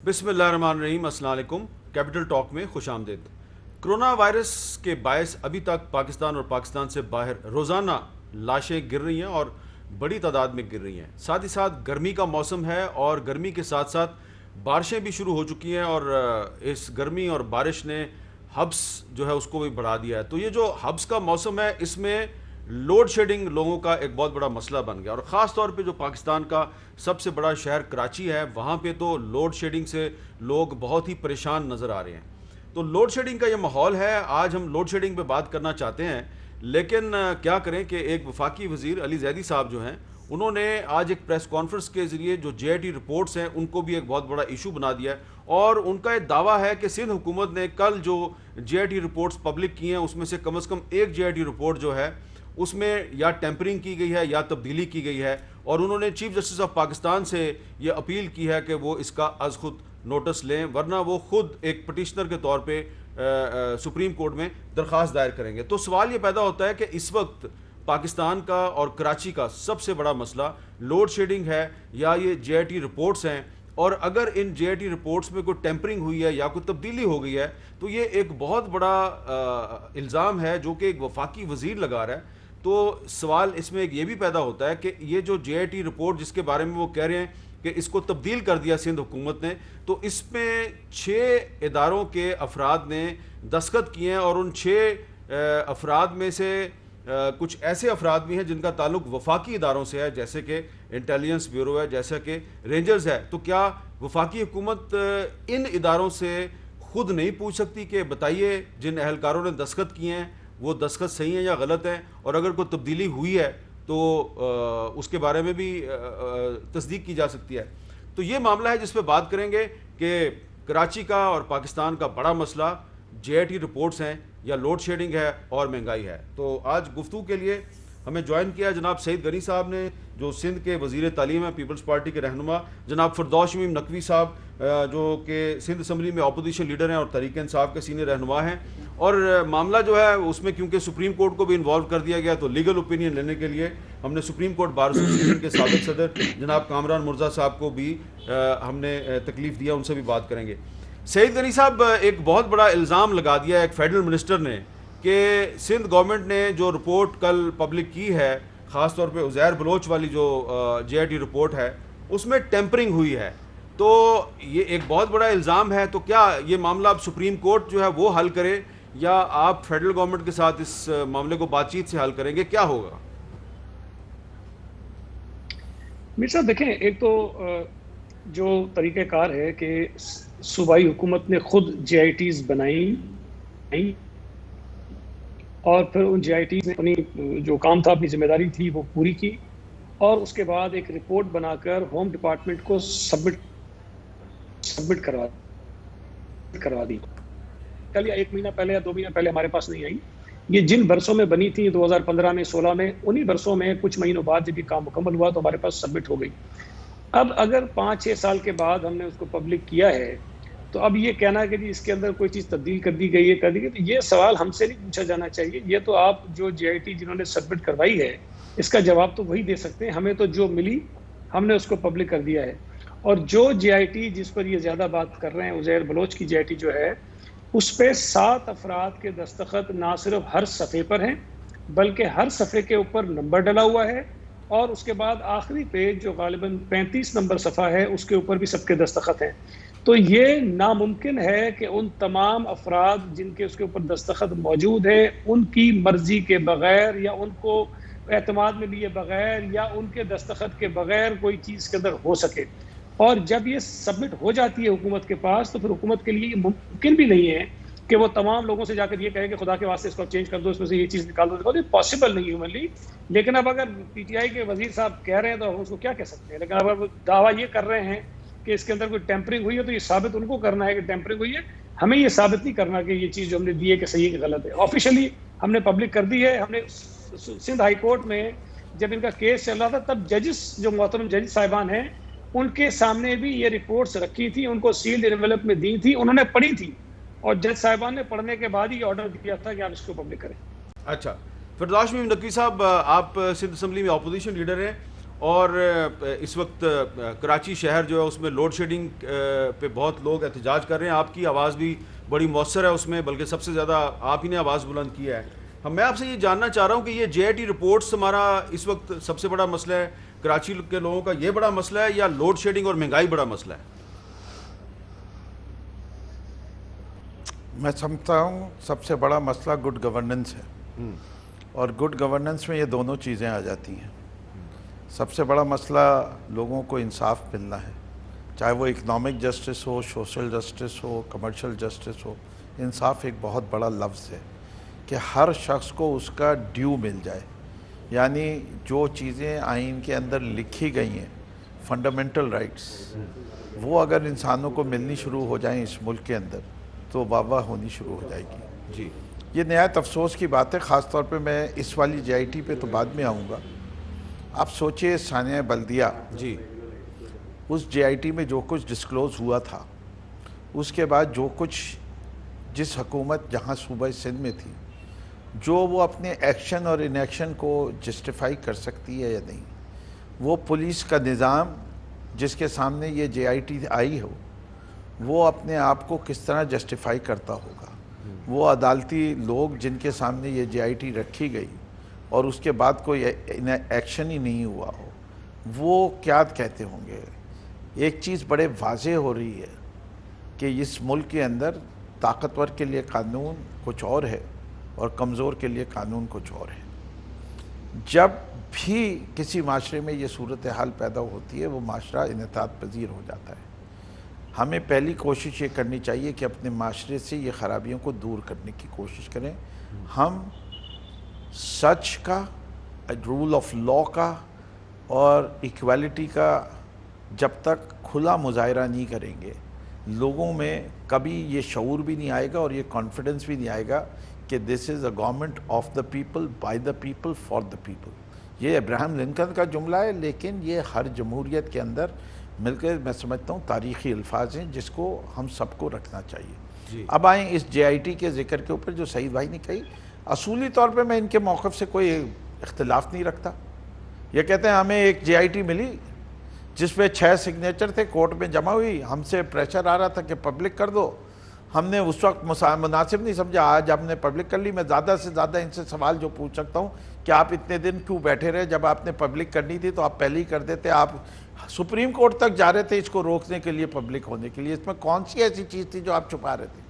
بسم اللہ الرحمن الرحیم. السلام علیکم. کیپٹل ٹاک میں خوش آمدید. کرونا وائرس کے باعث ابھی تک پاکستان اور پاکستان سے باہر روزانہ لاشیں گر رہی ہیں اور بڑی تعداد میں گر رہی ہیں. ساتھ ہی ساتھ گرمی کا موسم ہے اور گرمی کے ساتھ ساتھ بارشیں بھی شروع ہو چکی ہیں اور اس گرمی اور بارش نے ہبس جو ہے اس کو بھی بڑھا دیا ہے. تو یہ جو ہبس کا موسم ہے اس میں لوڈ شیڈنگ لوگوں کا ایک بہت بڑا مسئلہ بن گیا اور خاص طور پہ جو پاکستان کا سب سے بڑا شہر کراچی ہے وہاں پہ تو لوڈ شیڈنگ سے لوگ بہت ہی پریشان نظر آ رہے ہیں. تو لوڈ شیڈنگ کا یہ ماحول ہے. آج ہم لوڈ شیڈنگ پہ بات کرنا چاہتے ہیں لیکن کیا کریں کہ ایک وفاقی وزیر علی زیدی صاحب جو ہیں انہوں نے آج ایک پریس کانفرنس کے ذریعے جو جے آئی ٹی رپورٹس ہیں ان کو بھی ایک بہت بڑا ایشو بنا دیا ہے اور ان کا یہ دعویٰ ہے کہ سندھ حکومت نے کل جو جے آئی ٹی رپورٹس پبلک کی ہیں اس میں سے کم ایک جے آئی ٹی رپورٹ جو ہے اس میں یا ٹیمپرنگ کی گئی ہے یا تبدیلی کی گئی ہے اور انہوں نے چیف جسٹس آف پاکستان سے یہ اپیل کی ہے کہ وہ اس کا از خود نوٹس لیں ورنہ وہ خود ایک پٹیشنر کے طور پہ سپریم کورٹ میں درخواست دائر کریں گے. تو سوال یہ پیدا ہوتا ہے کہ اس وقت پاکستان کا اور کراچی کا سب سے بڑا مسئلہ لوڈ شیڈنگ ہے یا یہ جے آئی ٹی رپورٹس ہیں, اور اگر ان جے آئی ٹی رپورٹس میں کوئی ٹیمپرنگ ہوئی ہے یا کوئی تبدیلی ہو گئی ہے تو یہ ایک بہت بڑا الزام ہے جو کہ ایک وفاقی وزیر لگا رہا ہے. تو سوال اس میں یہ بھی پیدا ہوتا ہے کہ یہ جو جے آئی ٹی رپورٹ جس کے بارے میں وہ کہہ رہے ہیں کہ اس کو تبدیل کر دیا سندھ حکومت نے, تو اس میں 6 اداروں کے افراد نے دستخط کیے ہیں اور ان 6 افراد میں سے کچھ ایسے افراد بھی ہیں جن کا تعلق وفاقی اداروں سے ہے جیسے کہ انٹیلیجنس بیورو ہے, جیسا کہ رینجرز ہے. تو کیا وفاقی حکومت ان اداروں سے خود نہیں پوچھ سکتی کہ بتائیے جن اہلکاروں نے دستخط کیے ہیں وہ دستخط صحیح ہیں یا غلط ہیں, اور اگر کوئی تبدیلی ہوئی ہے تو اس کے بارے میں بھی تصدیق کی جا سکتی ہے. تو یہ معاملہ ہے جس پہ بات کریں گے کہ کراچی کا اور پاکستان کا بڑا مسئلہ جے آئی ٹی رپورٹس ہیں یا لوڈ شیڈنگ ہے اور مہنگائی ہے. تو آج گفتگو کے لیے ہمیں جوائن کیا جناب سعید غنی صاحب نے جو سندھ کے وزیر تعلیم ہیں, پیپلز پارٹی کے رہنما, جناب فردوس شمیم نقوی صاحب جو کہ سندھ اسمبلی میں اپوزیشن لیڈر ہیں اور تحریک انصاف کے سینئر رہنما ہیں, اور معاملہ جو ہے اس میں کیونکہ سپریم کورٹ کو بھی انوالو کر دیا گیا تو لیگل اوپینین لینے کے لیے ہم نے سپریم کورٹ بار ایسوسیشن کے سابق صدر جناب کامران مرزا صاحب کو بھی ہم نے تکلیف دیا, ان سے بھی بات کریں گے. سعید غنی صاحب, ایک بہت بڑا الزام لگا دیا ایک فیڈرل منسٹر نے کہ سندھ گورنمنٹ نے جو رپورٹ کل پبلک کی ہے خاص طور پہ عزیر بلوچ والی جو جے آئی ٹی رپورٹ ہے اس میں ٹیمپرنگ ہوئی ہے. تو یہ ایک بہت بڑا الزام ہے. تو کیا یہ معاملہ اب سپریم کورٹ جو ہے وہ حل کرے یا آپ فیڈرل گورنمنٹ کے ساتھ اس معاملے کو بات چیت سے حل کریں گے, کیا ہوگا؟ میر صاحب دیکھیں, ایک تو جو طریقہ کار ہے کہ صوبائی حکومت نے خود جے آئی ٹیز بنائی اور پھر ان جے آئی ٹیز نے اپنی جو کام تھا اپنی ذمہ داری تھی وہ پوری کی اور اس کے بعد ایک رپورٹ بنا کر ہوم ڈپارٹمنٹ کو سبمٹ کروا دی. کل یا 1 مہینہ پہلے یا 2 مہینہ پہلے ہمارے پاس نہیں آئی. یہ جن برسوں میں بنی تھی 2015 میں 16 میں, انہی برسوں میں کچھ مہینوں بعد جب یہ کام مکمل ہوا تو ہمارے پاس سبمٹ ہو گئی. اب اگر 5-6 سال کے بعد ہم نے اس کو پبلک کیا ہے تو اب یہ کہنا ہے کہ جی اس کے اندر کوئی چیز تبدیل کر دی گئی ہے تو یہ سوال ہم سے نہیں پوچھا جانا چاہیے. یہ تو آپ جو جے آئی ٹی جنہوں نے سبمٹ کروائی ہے اس کا جواب تو وہی دے سکتے ہیں. ہمیں تو جو ملی ہم نے اس کو پبلک کر دیا ہے. اور جو جے آئی ٹی جس پر یہ زیادہ بات کر رہے ہیں عزیر بلوچ کی جے آئی ٹی جو ہے اس پہ 7 افراد کے دستخط نہ صرف ہر صفحے پر ہیں بلکہ ہر صفحے کے اوپر نمبر ڈلا ہوا ہے اور اس کے بعد آخری پیج جو غالباً 35 نمبر صفحہ ہے اس کے اوپر بھی سب کے دستخط ہیں. تو یہ ناممکن ہے کہ ان تمام افراد جن کے اس کے اوپر دستخط موجود ہیں ان کی مرضی کے بغیر یا ان کو اعتماد میں لیے بغیر یا ان کے دستخط کے بغیر کوئی چیز کے اندر ہو سکے. اور جب یہ سبمٹ ہو جاتی ہے حکومت کے پاس تو پھر حکومت کے لیے یہ ممکن بھی نہیں ہے کہ وہ تمام لوگوں سے جا کر یہ کہے کہ خدا کے واسطے اس کو چینج کر دو, اس میں سے یہ چیز نکال دو. یہ پاسبل نہیں ہیومنلی. لیکن اب اگر پی ٹی آئی کے وزیر صاحب کہہ رہے ہیں تو ہم اس کو کیا کہہ سکتے ہیں. لیکن اب دعویٰ یہ کر رہے ہیں کہ اس کے اندر کوئی ٹیمپرنگ ہوئی ہے تو یہ ثابت ان کو کرنا ہے کہ ٹیمپرنگ ہوئی ہے. ہمیں یہ ثابت نہیں کرنا کہ یہ چیز جو ہم نے دی ہے کہ صحیح ہے کہ غلط ہے. آفیشلی ہم نے پبلک کر دی ہے. ہم نے سندھ ہائی کورٹ میں جب ان کا کیس چل رہا تھا تب ججز جو محترم جج صاحبان ہیں ان کے سامنے بھی یہ رپورٹس رکھی تھی, ان کو سیلڈ انویلپ میں دی تھی, انہوں نے پڑھی تھی اور جج صاحبان نے پڑھنے کے بعد ہی آرڈر دیا تھا کہ آپ اس کو پبلک کریں. اچھا, فردوس شمیم نقوی صاحب, آپ سندھ اسمبلی میں اپوزیشن لیڈر ہیں اور اس وقت کراچی شہر جو ہے اس میں لوڈ شیڈنگ پہ بہت لوگ احتجاج کر رہے ہیں. آپ کی آواز بھی بڑی مؤثر ہے اس میں, بلکہ سب سے زیادہ آپ ہی نے آواز بلند کیا ہے. میں آپ سے یہ جاننا چاہ رہا ہوں کہ یہ جے آئی ٹی رپورٹس ہمارا اس وقت سب سے بڑا مسئلہ ہے, کراچی کے لوگوں کا یہ بڑا مسئلہ ہے, یا لوڈ شیڈنگ اور مہنگائی بڑا مسئلہ ہے؟ میں سمجھتا ہوں سب سے بڑا مسئلہ گڈ گورننس ہے, اور گڈ گورننس میں یہ دونوں چیزیں آ جاتی ہیں. سب سے بڑا مسئلہ لوگوں کو انصاف ملنا ہے, چاہے وہ اکنامک جسٹس ہو, سوشل جسٹس ہو, کمرشل جسٹس ہو. انصاف ایک بہت بڑا لفظ ہے کہ ہر شخص کو اس کا ڈیو مل جائے. یعنی جو چیزیں آئین کے اندر لکھی گئی ہیں, فنڈامنٹل رائٹس, وہ اگر انسانوں کو ملنی شروع ہو جائیں اس ملک کے اندر تو واہ واہ ہونی شروع ہو جائے گی. جی, یہ نہایت افسوس کی بات ہے, خاص طور پہ میں اس والی جے آئی ٹی پہ تو بعد میں آؤں گا. آپ سوچئے ثانیہ بلدیہ, جی, اس جے آئی ٹی میں جو کچھ ڈسکلوز ہوا تھا, اس کے بعد جو کچھ جس حکومت جہاں صوبہ سندھ میں تھی, جو وہ اپنے ایکشن اور انیکشن کو جسٹیفائی کر سکتی ہے یا نہیں, وہ پولیس کا نظام جس کے سامنے یہ جے آئی ٹی آئی ہو, وہ اپنے آپ کو کس طرح جسٹیفائی کرتا ہوگا. وہ عدالتی لوگ جن کے سامنے یہ جے آئی ٹی رکھی گئی اور اس کے بعد کوئی ایکشن ہی نہیں ہوا ہو, وہ کیا کہتے ہوں گے. ایک چیز بڑے واضح ہو رہی ہے کہ اس ملک کے اندر طاقتور کے لیے قانون کچھ اور ہے اور کمزور کے لیے قانون کچھ اور ہے. جب بھی کسی معاشرے میں یہ صورتحال پیدا ہوتی ہے, وہ معاشرہ انعطاف پذیر ہو جاتا ہے. ہمیں پہلی کوشش یہ کرنی چاہیے کہ اپنے معاشرے سے یہ خرابیوں کو دور کرنے کی کوشش کریں. ہم سچ کا, رول آف لا کا اور ایکویلٹی کا جب تک کھلا مظاہرہ نہیں کریں گے, لوگوں میں کبھی یہ شعور بھی نہیں آئے گا اور یہ کانفیڈنس بھی نہیں آئے گا کہ this is a government of the people, by the people, for the people. یہ ابراہم لنکن کا جملہ ہے, لیکن یہ ہر جمہوریت کے اندر مل کے میں سمجھتا ہوں تاریخی الفاظ ہیں جس کو ہم سب کو رکھنا چاہیے. جی. اب آئیں اس جے آئی ٹی کے ذکر کے اوپر جو سعید بھائی نے کہی. اصولی طور پہ میں ان کے موقف سے کوئی اختلاف نہیں رکھتا. یہ کہتے ہیں ہمیں ایک جے آئی ٹی ملی جس پہ 6 سگنیچر تھے, کورٹ میں جمع ہوئی, ہم سے پریشر آ رہا تھا کہ پبلک کر دو. ہم نے اس وقت مناسب نہیں سمجھا, آج ہم نے پبلک کر لی. میں زیادہ سے زیادہ ان سے سوال جو پوچھ سکتا ہوں کہ آپ اتنے دن کیوں بیٹھے رہے, جب آپ نے پبلک کرنی تھی تو آپ پہلے ہی کر دیتے. آپ سپریم کورٹ تک جا رہے تھے اس کو روکنے کے لیے, پبلک ہونے کے لیے. اس میں کون سی ایسی چیز تھی جو آپ چھپا رہے تھے؟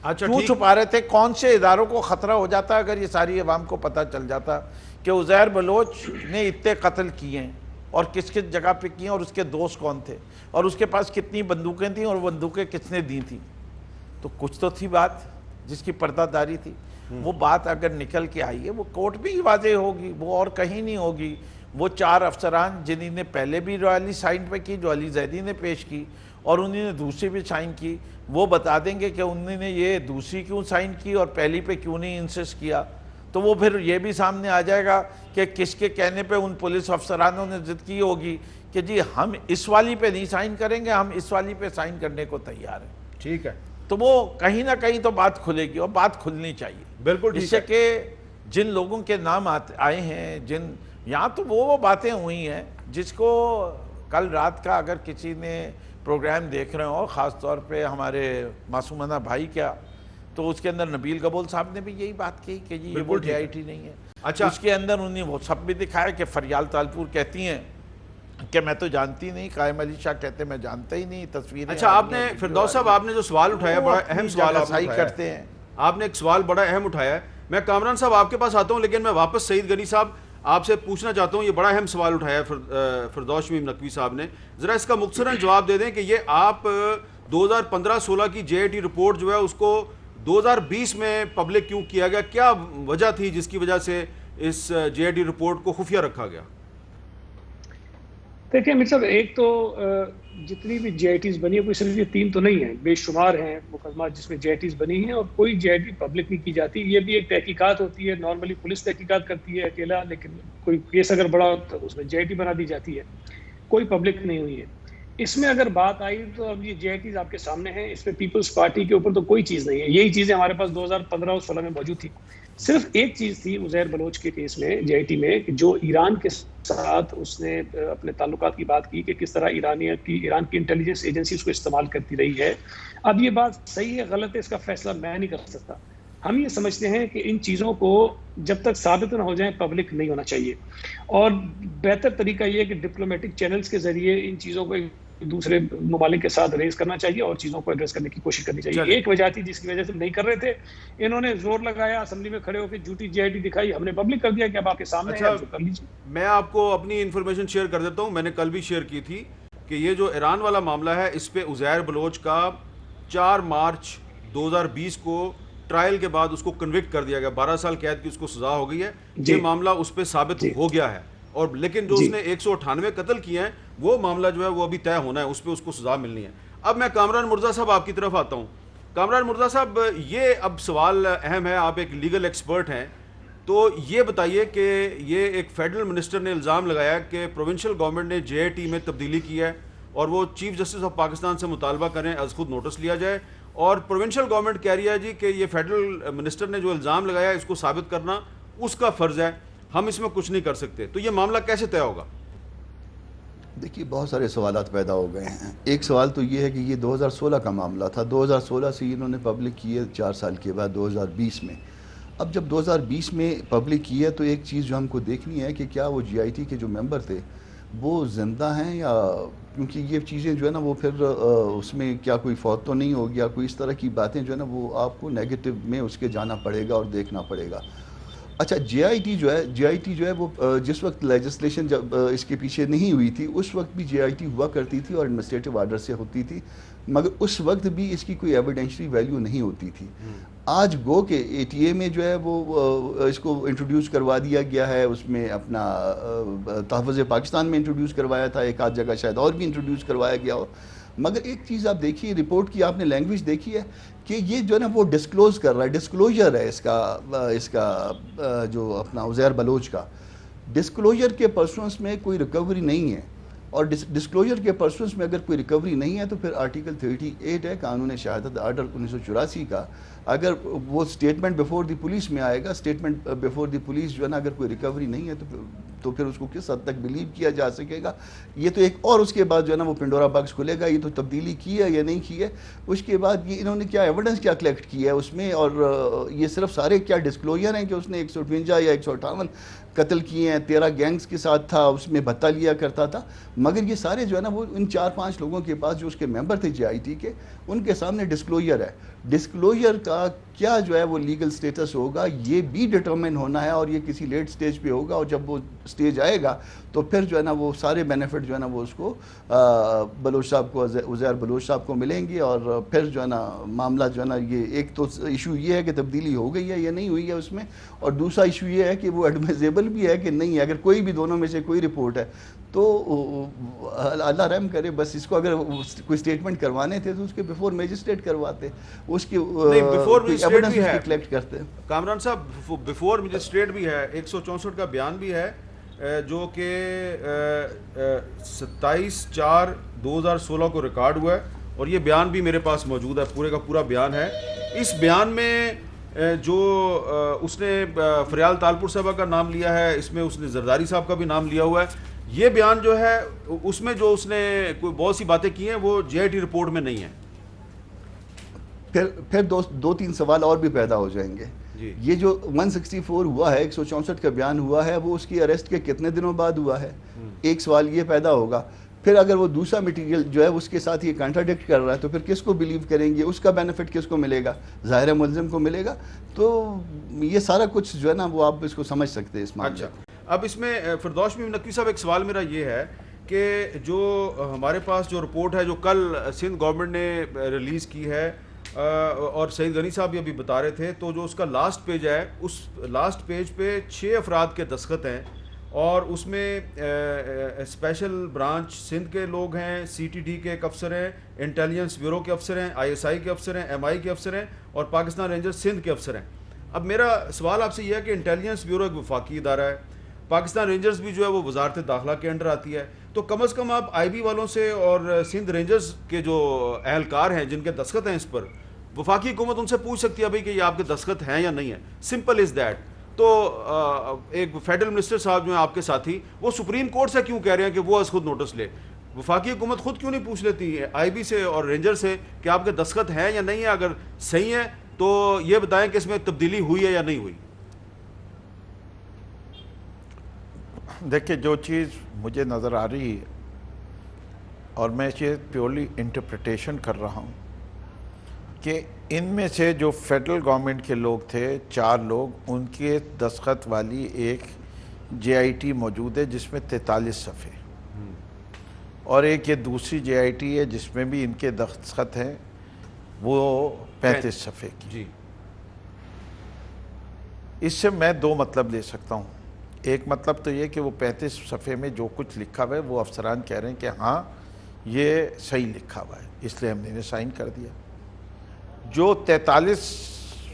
اچھا کیوں چھپا رہے تھے؟ کون سے اداروں کو خطرہ ہو جاتا اگر یہ ساری عوام کو پتہ چل جاتا کہ عزیر بلوچ نے اتنے قتل کیے ہیں اور کس کس جگہ پہ کیے ہیں, اور اس کے دوست کون تھے, اور اس کے پاس کتنی بندوقیں تھیں, اور بندوقیں کس نے دی تھیں؟ تو کچھ تو تھی بات جس کی پردہ داری تھی. وہ بات اگر نکل کے آئی ہے وہ کورٹ بھی ہی واضح ہوگی, وہ اور کہیں نہیں ہوگی. وہ 4 افسران جنہوں نے پہلے بھی رائلی سائن پہ کی, جو علی زیدی نے پیش کی, اور انہوں نے دوسری بھی سائن کی, وہ بتا دیں گے کہ انہوں نے یہ دوسری کیوں سائن کی اور پہلی پہ کیوں نہیں انسسٹ کیا. تو وہ پھر یہ بھی سامنے آ جائے گا کہ کس کے کہنے پہ ان پولیس افسرانوں نے ضد کی ہوگی کہ جی ہم اس والی پہ نہیں سائن کریں گے, ہم اس والی پہ سائن کرنے کو تیار ہیں. ٹھیک ہے, تو وہ کہیں نہ کہیں تو بات کھلے گی, اور بات کھلنی چاہیے. بالکل اس ٹھیک سے ہے. کہ جن لوگوں کے نام آئے ہیں, جن یہاں تو وہ باتیں ہوئی ہیں جس کو کل رات کا اگر کسی نے پروگرام دیکھ رہے ہو, خاص طور پہ ہمارے معصومانہ بھائی کیا, تو اس کے اندر نبیل گبول صاحب نے بھی یہی بات کہی کہ جی یہ وہ جے آئی ٹی نہیں ہے. اچھا, اس کے اندر انہیں وہ سب بھی دکھایا کہ فریال تالپور کہتی ہیں کہ میں تو جانتی نہیں, قائم علی شاہ کہتے میں جانتا ہی نہیں, تصویریں. اچھا, آپ نے فردوس صاحب آپ نے جو سوال اٹھایا بڑا اہم سوال آپ نے کرتے ہیں. آپ نے ایک سوال بڑا اہم اٹھایا ہے. میں کامران صاحب آپ کے پاس آتا ہوں, لیکن میں واپس سعید غنی صاحب آپ سے پوچھنا چاہتا ہوں. یہ بڑا اہم سوال اٹھایا ہے فردوس شمیم نقوی صاحب نے, ذرا اس کا مختصراً جواب دے دیں کہ یہ آپ 2015-16 کی جے آئی ٹی رپورٹ جو ہے اس کو 2020 میں پبلک کیوں کیا گیا, کیا وجہ تھی جس کی وجہ سے اس جے آئی ٹی رپورٹ کو خفیہ رکھا گیا؟ دیکھیں میر صاحب, ایک تو جتنی بھی جے آئی ٹیز بنی ہے, کوئی صرف یہ 3 تو نہیں ہیں, بے شمار ہیں مقدمات جس میں جے آئی ٹیز بنی ہیں, اور کوئی جے آئی ٹی پبلک نہیں کی جاتی. یہ بھی ایک تحقیقات ہوتی ہے, نارملی پولیس تحقیقات کرتی ہے اکیلا, لیکن کوئی کیس اگر بڑا تو اس میں جے آئی ٹی بنا دی جاتی ہے, کوئی پبلک نہیں ہوئی ہے. اس میں اگر بات آئی تو اب یہ جے آئی ٹیز آپ کے سامنے ہیں، اس پہ پیپلز پارٹی کے اوپر تو کوئی چیز نہیں ہے. یہی چیزیں ہمارے پاس 2015 اور 16 میں موجود تھی. صرف ایک چیز تھی عزیر بلوچ کے کیس میں جے آئی ٹی میں، جو ایران کے ساتھ اس نے اپنے تعلقات کی بات کی کہ کس طرح ایران کی انٹیلیجنس ایجنسی اس کو استعمال کرتی رہی ہے. اب یہ بات صحیح ہے غلط ہے اس کا فیصلہ میں نہیں کر سکتا. ہم یہ سمجھتے ہیں کہ ان چیزوں کو جب تک ثابت نہ ہو جائیں پبلک نہیں ہونا چاہیے، اور بہتر طریقہ یہ ہے کہ ڈپلومیٹک چینلز کے ذریعے ان چیزوں کو دوسرے ممالک کے ساتھ ریز کرنا چاہیے اور چیزوں کو ایڈریس کرنے کی کوشش کرنی چاہیے. ایک وجہ تھی جس کی وجہ سے نہیں کر رہے تھے، انہوں نے زور لگایا اسمبلی میں کھڑے ہو کے جھوٹی جے آئی ٹی دکھائی، ہم نے پبلک کر دیا کہ اب آپ کے سامنے ہے، کر لیجیے. میں آپ کو اپنی انفارمیشن شیئر کر دیتا ہوں. میں نے کل بھی شیئر کی تھی کہ یہ جو ایران والا معاملہ ہے اس پہ عزیر بلوچ کا 4 مارچ 2020 کو ٹرائل کے بعد اس کو کنوکٹ کر دیا گیا. 12 سال قید کی اس کو سزا ہو گئی ہے. یہ معاملہ اس پہ ثابت ہو گیا ہے، اور لیکن جو اس نے 198 قتل کیے ہیں وہ معاملہ جو ہے وہ ابھی طے ہونا ہے، اس پہ اس کو سزا ملنی ہے. اب میں کامران مرزا صاحب آپ کی طرف آتا ہوں. کامران مرزا صاحب، یہ اب سوال اہم ہے، آپ ایک لیگل ایکسپرٹ ہیں، تو یہ بتائیے کہ یہ ایک فیڈرل منسٹر نے الزام لگایا کہ پروونشل گورنمنٹ نے جے آئی ٹی میں تبدیلی کی ہے اور وہ چیف جسٹس آف پاکستان سے مطالبہ کریں از خود نوٹس لیا جائے، اور پروونشل گورنمنٹ کہہ رہی ہے جی کہ یہ فیڈرل منسٹر نے جو الزام لگایا اس کو ثابت کرنا اس کا فرض ہے، ہم اس میں کچھ نہیں کر سکتے. تو یہ معاملہ کیسے طے ہوگا؟ دیکھیے بہت سارے سوالات پیدا ہو گئے ہیں. ایک سوال تو یہ ہے کہ یہ 2016 کا معاملہ تھا، 2016 سے انہوں نے پبلک کی ہے 4 سال کے بعد 2020 میں. اب جب 2020 میں پبلک کی ہے تو ایک چیز جو ہم کو دیکھنی ہے کہ کیا وہ جی آئی ٹی کے جو ممبر تھے وہ زندہ ہیں، یا کیونکہ یہ چیزیں جو ہے نا وہ پھر اس میں کیا کوئی فوت تو نہیں ہو گیا، کوئی اس طرح کی باتیں جو ہے نا وہ آپ کو نیگیٹو میں اس کے جانا پڑے گا اور دیکھنا پڑے گا. اچھا جے آئی ٹی جو ہے وہ جس وقت لیجسلیشن جب اس کے پیچھے نہیں ہوئی تھی اس وقت بھی جے آئی ٹی ہوا کرتی تھی اور ایڈمنسٹریٹو آرڈر سے ہوتی تھی، مگر اس وقت بھی اس کی کوئی ایویڈینشری ویلیو نہیں ہوتی تھی. آج گو کہ اے ٹی اے میں جو ہے وہ اس کو انٹروڈیوس کروا دیا گیا ہے، اس میں اپنا تحفظ پاکستان میں انٹروڈیوس کروایا تھا، ایک آدھ جگہ شاید اور بھی انٹروڈیوس کروایا گیا ہو. مگر ایک چیز آپ دیکھیے، رپورٹ کی آپ نے لینگویج دیکھی ہے کہ یہ جو ہے نا وہ ڈسکلوز کر رہا ہے، ڈسکلوجر ہے اس کا جو اپنا عزیر بلوچ کا ڈسکلوجر کے پرسنس میں کوئی ریکوری نہیں ہے، اور ڈسکلوجر کے پرسنس میں اگر کوئی ریکوری نہیں ہے تو پھر آرٹیکل 38 ہے قانون شہادت آرڈر 1984 کا. اگر وہ اسٹیٹمنٹ بیفور دی پولیس میں آئے گا، اسٹیٹمنٹ بیفور دی پولیس جو ہے نا اگر کوئی ریکوری نہیں ہے تو پھر اس کو کس حد تک بلیو کیا جا سکے گا. یہ تو ایک، اور اس کے بعد جو ہے نا وہ پنڈورا باکس کھلے گا، یہ تو تبدیلی کی ہے یا نہیں کی ہے. اس کے بعد یہ انہوں نے کیا ایویڈنس کیا کلیکٹ کی ہے اس میں، اور یہ صرف سارے کیا ڈسکلوجر ہیں کہ اس نے 158 یا 158 قتل کیے ہیں، 13 گینگز کے ساتھ تھا، اس میں بھتہ لیا کرتا تھا. مگر یہ سارے جو ہے نا وہ ان 4-5 لوگوں کے پاس جو اس کے ممبر تھے جے آئی ٹی کے، ان کے سامنے ڈسکلوجر ہے. ڈسکلوجر کا کیا جو ہے وہ لیگل سٹیٹس ہوگا یہ بھی ڈٹرمن ہونا ہے، اور یہ کسی لیٹ سٹیج پہ ہوگا، اور جب وہ سٹیج آئے گا تو پھر جو ہے نا وہ سارے بینیفٹ جو ہے نا وہ اس کو بلوچ صاحب کو، عزیر بلوچ صاحب کو ملیں گے. اور پھر جو ہے نا معاملہ جو ہے نا یہ ایک تو ایشو یہ ہے کہ تبدیلی ہو گئی ہے یا نہیں ہوئی ہے اس میں، اور دوسرا ایشو یہ ہے کہ وہ ایڈمیزیبل بھی ہے کہ نہیں ہے. اگر کوئی بھی دونوں میں سے کوئی رپورٹ ہے تو اللہ رحم کرے، بس اس کو اگر کوئی سٹیٹمنٹ کروانے تھے تو اس کے بیفور میجسٹریٹ کرواتے، اس کی ایویڈنس کی کلیکٹ کرتے. کامران صاحب بیفور میجسٹریٹ بھی ہے، 164 کا بیان بھی ہے جو کہ 27/4/2016 کو ریکارڈ ہوا ہے، اور یہ بیان بھی میرے پاس موجود ہے، پورے کا پورا بیان ہے. اس بیان میں جو اس نے فریال تالپور صاحبہ کا نام لیا ہے، اس میں اس نے زرداری صاحب کا بھی نام لیا ہوا ہے. یہ بیان جو ہے اس میں جو اس نے کوئی بہت سی باتیں کی ہیں وہ جے آئی ٹی رپورٹ میں نہیں ہیں. پھر 2-3 سوال اور بھی پیدا ہو جائیں گے. یہ جو 164 ہوا ہے، 164 کا بیان ہوا ہے، وہ اس کی اریسٹ کے کتنے دنوں بعد ہوا ہے؟ ایک سوال یہ پیدا ہوگا. پھر اگر وہ دوسرا میٹیریل جو ہے اس کے ساتھ یہ کنٹراڈکٹ کر رہا ہے تو پھر کس کو بلیو کریں گے؟ اس کا بینیفٹ کس کو ملے گا؟ ظاہر ملزم کو ملے گا. تو یہ سارا کچھ جو ہے نا وہ آپ اس کو سمجھ سکتے ہیں اس معاملے کو. اب اس میں فردوس میں نقوی صاحب ایک سوال میرا یہ ہے کہ جو ہمارے پاس جو رپورٹ ہے جو کل سندھ گورنمنٹ نے ریلیز کی ہے، اور سعید غنی صاحب بھی ابھی بتا رہے تھے، تو جو اس کا لاسٹ پیج ہے اس لاسٹ پیج پہ 6 افراد کے دستخط ہیں، اور اس میں اسپیشل برانچ سندھ کے لوگ ہیں، سی ٹی ڈی کے ایک افسر ہیں، انٹیلیجنس بیورو کے افسر ہیں، آئی ایس آئی کے افسر ہیں، ایم آئی کے افسر ہیں، اور پاکستان رینجر سندھ کے افسر ہیں. اب میرا سوال آپ سے یہ ہے کہ انٹیلیجنس بیورو ایک وفاقی ادارہ ہے، پاکستان رینجرز بھی جو ہے وہ وزارت داخلہ کے انڈر آتی ہے، تو تو کم از کم آپ آئی بی والوں سے اور سندھ رینجرز کے جو اہلکار ہیں جن کے دستخط ہیں اس پر، وفاقی حکومت ان سے پوچھ سکتی ہے بھائی کہ یہ آپ کے دستخط ہیں یا نہیں ہیں. Simple is that. تو ایک فیڈرل منسٹر صاحب جو ہیں آپ کے ساتھی، وہ سپریم کورٹ سے کیوں کہہ رہے ہیں کہ وہ از خود نوٹس لے؟ وفاقی حکومت خود کیوں نہیں پوچھ لیتی آئی بی سے اور رینجر سے کہ آپ کے دستخط ہیں یا نہیں ہیں؟ اگر صحیح ہیں تو یہ بتائیں کہ اس میں تبدیلی ہوئی ہے یا نہیں ہوئی. دیکھیں، جو چیز مجھے نظر آ رہی ہے اور میں یہ پیورلی انٹرپریٹیشن کر رہا ہوں کہ ان میں سے جو فیڈرل گورنمنٹ کے لوگ تھے 4 لوگ، ان کے دستخط والی ایک جے آئی ٹی موجود ہے جس میں 43 صفحے، اور ایک یہ دوسری جے آئی ٹی ہے جس میں بھی ان کے دستخط ہیں، وہ 35 صفحے کی. جی. اس سے میں 2 مطلب لے سکتا ہوں. ایک مطلب تو یہ کہ وہ 35 صفحے میں جو کچھ لکھا ہوا ہے وہ افسران کہہ رہے ہیں کہ ہاں یہ صحیح لکھا ہوا ہے، اس لیے ہم نے سائن کر دیا. جو 43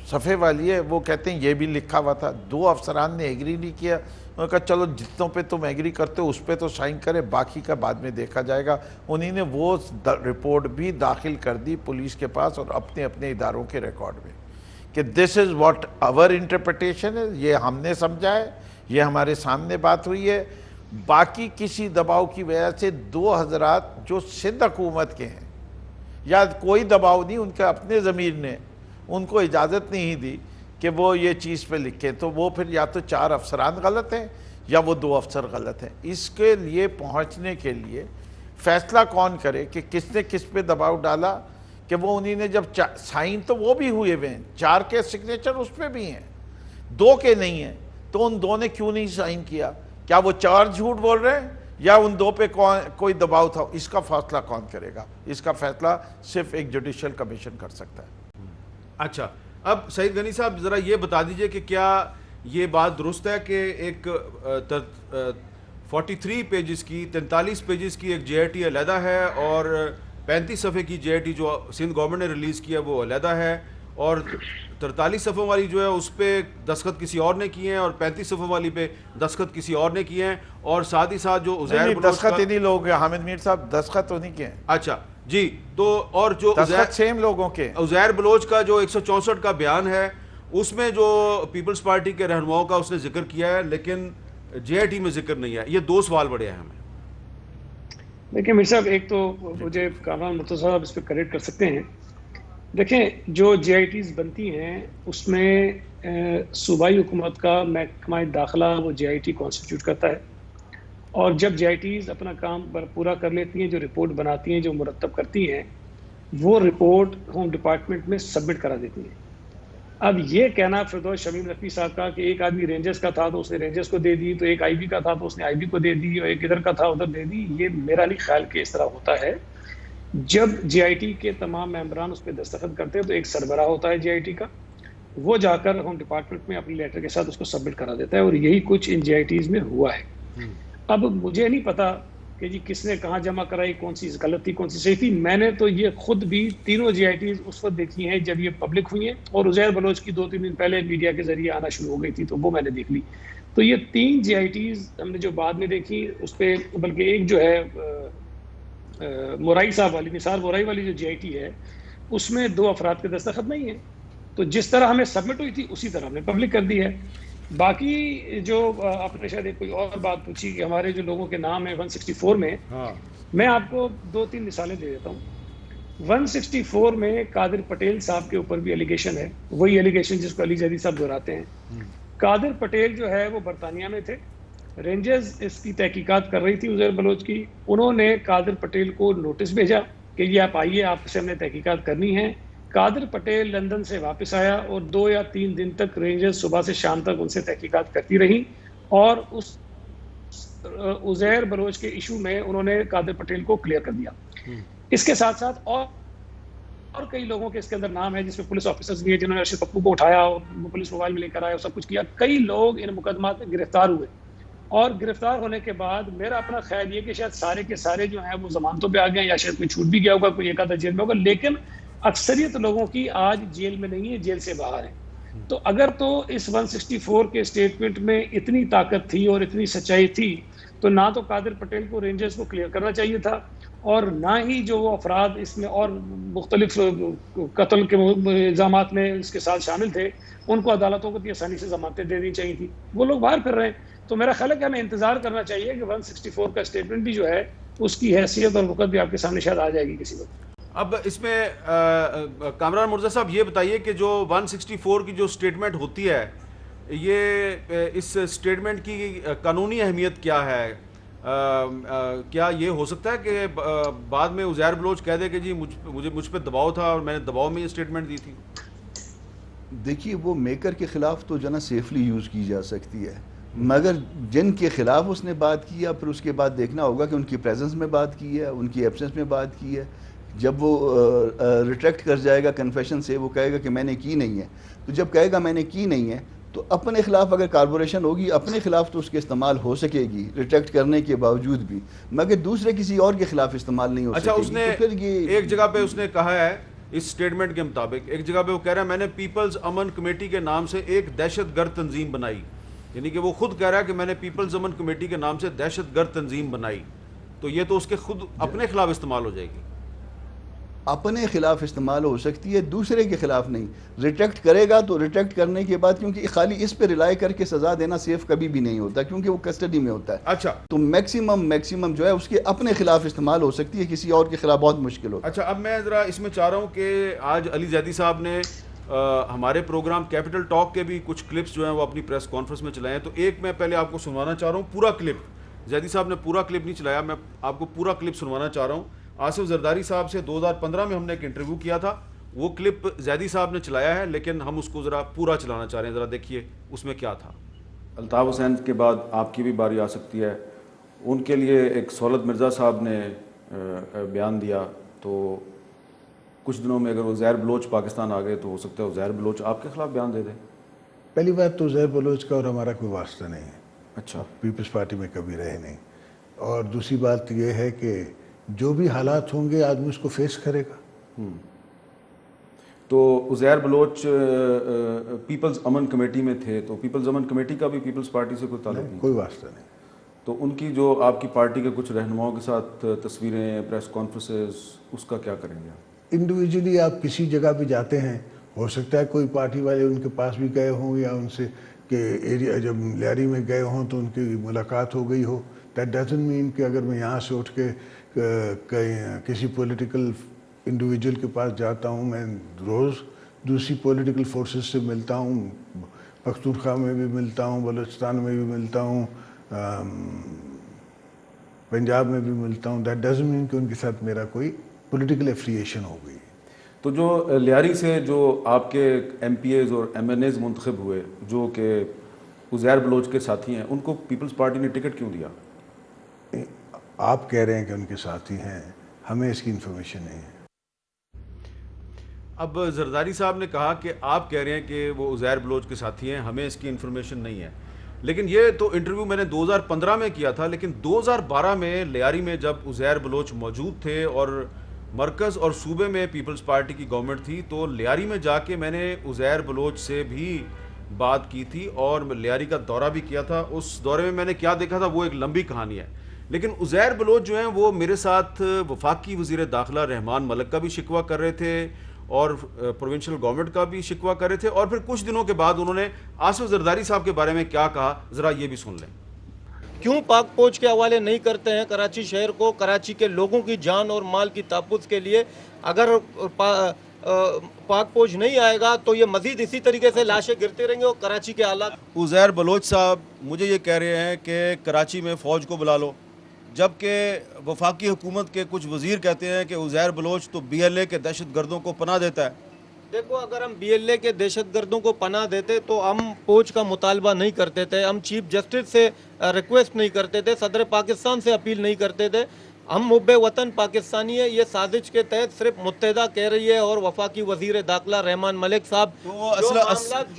صفحے والی ہے وہ کہتے ہیں یہ بھی لکھا ہوا تھا. 2 افسران نے ایگری نہیں کیا. انہوں نے کہا چلو جتنوں پہ تم ایگری کرتے ہو اس پہ تو سائن کرے، باقی کا بعد میں دیکھا جائے گا. انہی نے وہ رپورٹ بھی داخل کر دی پولیس کے پاس اور اپنے اپنے اداروں کے ریکارڈ میں کہ this is what our interpretation ہے، یہ ہم نے سمجھا ہے، یہ ہمارے سامنے بات ہوئی ہے. باقی کسی دباؤ کی وجہ سے 2 حضرات جو سندھ حکومت کے ہیں، یا کوئی دباؤ نہیں، ان کے اپنے ضمیر نے ان کو اجازت نہیں دی کہ وہ یہ چیز پہ لکھیں، تو وہ پھر یا تو 4 افسران غلط ہیں یا وہ 2 افسر غلط ہیں. اس کے لیے پہنچنے کے لیے فیصلہ کون کرے کہ کس نے کس پہ دباؤ ڈالا، کہ وہ انہی نے جب سائن تو وہ بھی ہوئے ہوئے ہیں، 4 کے سگنیچر اس پہ بھی ہیں، 2 کے نہیں ہیں، تو ان 2 نے کیوں نہیں سائن کیا؟ کیا وہ 4 جھوٹ بول رہے ہیں یا ان 2 پہ کوئی دباؤ تھا؟ اس کا فیصلہ کون کرے گا؟ اس کا فیصلہ صرف ایک جوڈیشل کمیشن کر سکتا ہے. اچھا، اب سعید غنی صاحب ذرا یہ بتا دیجئے کہ کیا یہ بات درست ہے کہ ایک 43 پیجز کی 43 پیجز کی ایک جے آئی ٹی علیحدہ ہے اور 35 صفحے کی جے آئی ٹی جو سندھ گورنمنٹ نے ریلیز کیا وہ علیحدہ ہے، اور 43 صفحوں والی جو ہے اس پہ دستخط کسی اور نے کیے ہیں اور 35 صفحوں والی پہ دستخط کسی اور نے کیے ہیں، اور ساتھ ہی ساتھ جو عزیر بلوچ دستخط انہی لوگ ہیں حامد میر صاحب، دستخط تو نہیں کیے ہیں. اچھا جی، تو اور جو دستخط سیم لوگوں کے عزیر بلوچ کا جو 164 کا بیان ہے اس میں جو پیپلز پارٹی کے رہنماؤں کا اس نے ذکر کیا ہے لیکن جے آئی ٹی میں ذکر نہیں ہے. یہ 2 سوال بڑے اہم ہیں. دیکھیں میر صاحب، ایک تو مجھے کامران مرتضیٰ صاحب اس پہ کریکٹ کر سکتے ہیں. دیکھیں، جو جے آئی ٹیز بنتی ہیں اس میں صوبائی حکومت کا محکمہ داخلہ وہ جے آئی ٹی کانسٹیٹیوٹ کرتا ہے، اور جب جے آئی ٹیز اپنا کام پورا کر لیتی ہیں، جو رپورٹ بناتی ہیں، جو مرتب کرتی ہیں، وہ رپورٹ ہوم ڈپارٹمنٹ میں سبمٹ کرا دیتی ہیں. اب یہ کہنا فردوس شمیم نقوی صاحب کا کہ ایک آدمی رینجرز کا تھا تو اس نے رینجرز کو دے دی، تو ایک آئی بی کا تھا تو اس نے آئی بی کو دے دی، اور ایک ادھر کا تھا ادھر دے دی، یہ میرا نہیں خیال کہ اس طرح ہوتا ہے. جب جے آئی ٹی کے تمام ممبران اس پہ دستخط کرتے ہیں تو ایک سربراہ ہوتا ہے جے آئی ٹی کا، وہ جا کر ہوم ڈپارٹمنٹ میں اپنے لیٹر کے ساتھ اس کو سبمٹ کرا دیتا ہے، اور یہی کچھ ان جے آئی ٹیز میں ہوا ہے. اب مجھے نہیں پتا کہ جی کس نے کہاں جمع کرائی، کون سی غلط تھی کون سی صحیح تھی. میں نے تو یہ خود بھی تینوں جے آئی ٹیز اس وقت دیکھی ہیں جب یہ پبلک ہوئی ہیں، اور عزیر بلوچ کی 2-3 دن پہلے میڈیا کے ذریعے آنا شروع ہو گئی تھی تو وہ میں نے دیکھ لی. تو یہ 3 جے آئی ٹیز ہم نے جو بعد میں دیکھی اس پہ، بلکہ ایک جو ہے مورائی صاحب والی، نثار مورائی والی جو جے آئی ٹی ہے، اس میں 2 افراد کے دستخط نہیں ہیں. تو جس طرح ہمیں سبمٹ ہوئی تھی اسی طرح ہم نے پبلک کر دی ہے. باقی جو آپ نے شاید کوئی اور بات پوچھی کہ ہمارے جو لوگوں کے نام ہیں 164 میں، میں آپ کو 2-3 مثالیں دے دیتا ہوں. 164 میں قادر پٹیل صاحب کے اوپر بھی ایلیگیشن ہے، وہی ایلیگیشن جس کو علی زیدی صاحب دہراتے ہیں. قادر پٹیل جو ہے وہ برطانیہ میں تھے، رینجرز اس کی تحقیقات کر رہی تھی عزیر بلوچ کی. انہوں نے قادر پٹیل کو نوٹس بھیجا کہ یہ آپ آئیے، آپ سے ہم نے تحقیقات کرنی ہے. قادر پٹیل لندن سے واپس آیا اور 2 یا 3 دن تک رینجرز صبح سے شام تک ان سے تحقیقات کرتی رہی، اور اس عزیر بلوچ کے ایشو میں انہوں نے قادر پٹیل کو کلیئر کر دیا. اس کے ساتھ ساتھ اور کئی لوگوں کے اس کے اندر نام ہے جس میں پولیس آفیسرز بھی ہیں جنہوں نے ارشد پپو کو اٹھایا اور پولیس موبائل میں لے کر آیا اور سب کچھ کیا. کئی لوگ ان مقدمات میں گرفتار ہوئے، اور گرفتار ہونے کے بعد میرا اپنا خیال یہ کہ شاید سارے کے سارے جو ہیں وہ ضمانتوں پہ آ گئے ہیں، یا شاید کوئی چھوٹ بھی گیا ہوگا، کوئی ایک آدھا جیل میں ہوگا، لیکن اکثریت لوگوں کی آج جیل میں نہیں ہے، جیل سے باہر ہیں. تو اگر تو اس 164 کے اسٹیٹمنٹ میں اتنی طاقت تھی اور اتنی سچائی تھی تو نہ تو قادر پٹیل کو رینجرز کو کلیئر کرنا چاہیے تھا، اور نہ ہی جو وہ افراد اس میں اور مختلف قتل کے الزامات میں اس کے ساتھ شامل تھے ان کو عدالتوں کو اتنی آسانی سے ضمانتیں دے دینی چاہیے تھی. وہ لوگ باہر پھر رہے ہیں. تو میرا خیال ہے کہ ہمیں انتظار کرنا چاہیے کہ 164 کا اسٹیٹمنٹ بھی جو ہے اس کی حیثیت اور وقت بھی آپ کے سامنے شاید آ جائے گی کسی وقت. اب اس میں کامران مرزا صاحب یہ بتائیے کہ جو 164 کی جو اسٹیٹمنٹ ہوتی ہے یہ اس اسٹیٹمنٹ کی قانونی اہمیت کیا ہے؟ کیا یہ ہو سکتا ہے کہ بعد میں عزیر بلوچ کہہ دے کہ جی مجھ پہ دباؤ تھا اور میں نے دباؤ میں یہ اسٹیٹمنٹ دی تھی؟ دیکھیے وہ میکر کے خلاف تو جو نا سیفلی یوز کی جا سکتی ہے، مگر جن کے خلاف اس نے بات کیا پھر اس کے بعد دیکھنا ہوگا کہ ان کی پریزنس میں بات کی ہے، ان کی ایبسنس میں بات کی ہے. جب وہ ریٹریکٹ کر جائے گا کنفیشن سے، وہ کہے گا کہ میں نے کی نہیں ہے، تو جب کہے گا میں نے کی نہیں ہے تو اپنے خلاف اگر کارپوریشن ہوگی اپنے خلاف تو اس کے استعمال ہو سکے گی ریٹریکٹ کرنے کے باوجود بھی، مگر دوسرے کسی اور کے خلاف استعمال نہیں ہو سکے گی. اچھا، اس نے ایک جگہ پہ اس نے کہا ہے اس اسٹیٹمنٹ کے مطابق، ایک جگہ پہ وہ کہہ رہا ہے میں نے پیپلز امن کمیٹی کے نام سے ایک دہشت گرد تنظیم بنائی، یعنی کہ وہ خود کہہ رہا ہے کہ میں نے پیپلز امن کمیٹی کے نام سے دہشت گرد تنظیم بنائی. تو یہ تو اس کے خود اپنے خلاف استعمال ہو جائے گی. اپنے خلاف استعمال ہو سکتی ہے، دوسرے کے خلاف نہیں. ریٹریکٹ کرے گا تو ریٹریکٹ کرنے کے بعد، کیونکہ خالی اس پہ ریلائی کر کے سزا دینا سیف کبھی بھی نہیں ہوتا کیونکہ وہ کسٹڈی میں ہوتا ہے. اچھا، تو میکسیمم جو ہے اس کے اپنے خلاف استعمال ہو سکتی ہے، کسی اور کے خلاف بہت مشکل ہوتا ہے. اچھا، اب میں ذرا اس میں چاہ رہا ہوں کہ آج علی زیدی صاحب نے ہمارے پروگرام کیپٹل ٹاک کے بھی کچھ کلپس جو ہیں وہ اپنی پریس کانفرنس میں چلائے ہیں. تو ایک میں پہلے آپ کو سنوانا چاہ رہا ہوں پورا کلپ. زیدی صاحب نے پورا کلپ نہیں چلایا، میں آپ کو پورا کلپ سنوانا چاہ رہا ہوں. آصف زرداری صاحب سے 2015 میں ہم نے ایک انٹرویو کیا تھا، وہ کلپ زیدی صاحب نے چلایا ہے، لیکن ہم اس کو ذرا پورا چلانا چاہ رہے ہیں. ذرا دیکھیے اس میں کیا تھا. الطاف حسین کے بعد آپ کی بھی باری آ سکتی ہے. ان کے لیے ایک سہولت مرزا صاحب نے بیان دیا، تو کچھ دنوں میں اگر عزیر بلوچ پاکستان آ گئے تو ہو سکتا ہے عزیر بلوچ آپ کے خلاف بیان دے دیں. پہلی بات تو عزیر بلوچ کا اور ہمارا کوئی واسطہ نہیں ہے. اچھا، پیپلز پارٹی میں کبھی رہے نہیں. اور دوسری بات یہ ہے کہ جو بھی حالات ہوں گے آدمی اس کو فیس کرے گا. تو عزیر بلوچ پیپلز امن کمیٹی میں تھے، تو پیپلز امن کمیٹی کا بھی پیپلز پارٹی سے کوئی تعلق نہیں؟ کوئی واسطہ نہیں. تو ان کی جو آپ کی پارٹی کے کچھ رہنماؤں کے ساتھ تصویریں، پریس کانفرنسز، اس کا کیا کریں گے؟ انڈیویجولی آپ کسی جگہ بھی جاتے ہیں، ہو سکتا ہے کوئی پارٹی والے ان کے پاس بھی گئے ہوں یا ان سے کہ ایریا جب لیاری میں گئے ہوں تو ان کی ملاقات ہو گئی ہو. دیٹ ڈزنٹ مین کہ اگر میں یہاں سے اٹھ کے کسی پولیٹیکل انڈیویجول کے پاس جاتا ہوں، میں روز دوسری پولیٹیکل فورسز سے ملتا ہوں، پختونخوا میں بھی ملتا ہوں، بلوچستان میں بھی ملتا ہوں، پنجاب میں بھی ملتا ہوں. دیٹ ڈزنٹ مین کہ ان کے ساتھ میرا کوئی پولیٹیکل ایفیلیشن ہو گئی. تو جو لیاری سے جو آپ کے ایم پی ایز اور ایم این ایز منتخب ہوئے جو کہ عزیر بلوچ کے ساتھی ہیں، ان کو پیپلز پارٹی نے ٹکٹ کیوں دیا؟ آپ کہہ رہے ہیں کہ ان کے ساتھی ہیں، ہمیں اس کی انفارمیشن نہیں ہے. اب زرداری صاحب نے کہا کہ آپ کہہ رہے ہیں کہ وہ عزیر بلوچ کے ساتھی ہیں، ہمیں اس کی انفارمیشن نہیں ہے. لیکن یہ تو انٹرویو میں نے 2015 میں کیا تھا، لیکن 2012 میں لیاری میں جب عزیر بلوچ موجود تھے اور مرکز اور صوبے میں پیپلز پارٹی کی گورنمنٹ تھی، تو لیاری میں جا کے میں نے عزیر بلوچ سے بھی بات کی تھی اور لیاری کا دورہ بھی کیا تھا. اس دورے میں میں نے کیا دیکھا تھا وہ ایک لمبی کہانی ہے. لیکن عزیر بلوچ جو ہیں وہ میرے ساتھ وفاقی وزیر داخلہ رحمان ملک کا بھی شکوہ کر رہے تھے اور پروونشل گورنمنٹ کا بھی شکوہ کر رہے تھے، اور پھر کچھ دنوں کے بعد انہوں نے آصف زرداری صاحب کے بارے میں کیا کہا، ذرا یہ بھی سن لیں. کیوں پاک فوج کے حوالے نہیں کرتے ہیں کراچی شہر کو؟ کراچی کے لوگوں کی جان اور مال کی تحفظ کے لیے اگر پاک فوج نہیں آئے گا تو یہ مزید اسی طریقے سے لاشیں گرتے رہیں گے اور کراچی کے حالات. عزیر بلوچ صاحب مجھے یہ کہہ رہے ہیں کہ کراچی میں فوج کو بلا لو، جبکہ وفاقی حکومت کے کچھ وزیر کہتے ہیں کہ عزیر بلوچ تو بی ایل اے کے دہشت گردوں کو پناہ دیتا ہے. دیکھو، اگر ہم بی ایل اے کے دہشت گردوں کو پناہ دیتے تو ہم فوج کا مطالبہ نہیں کرتے تھے، ہم چیف جسٹس سے ریکویسٹ نہیں کرتے تھے، صدر پاکستان سے اپیل نہیں کرتے تھے. ہم محب وطن پاکستانی ہے، یہ سازش کے تحت صرف متحدہ کہہ رہی ہے، اور وفاقی وزیر داخلہ رحمان ملک صاحب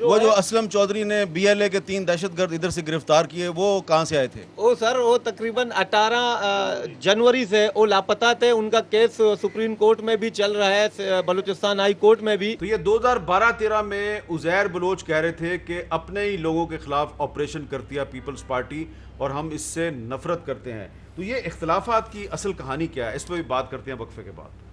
وہ جو اسلم چودھری نے BLA کے 3 دہشت گرد ادھر سے گرفتار کیے، وہ کہاں سے آئے تھے؟ وہ سر وہ تقریباً 18 جنوری سے وہ لاپتہ تھے، ان کا کیس سپریم کورٹ میں بھی چل رہا ہے، بلوچستان ہائی کورٹ میں بھی۔ تو یہ 2012-13 میں عزیر بلوچ کہہ رہے تھے کہ اپنے ہی لوگوں کے خلاف آپریشن کرتی ہے پیپلز پارٹی اور ہم اس سے نفرت کرتے ہیں۔ تو یہ اختلافات کی اصل کہانی کیا ہے، اس پہ بھی بات کرتے ہیں وقفے کے بعد۔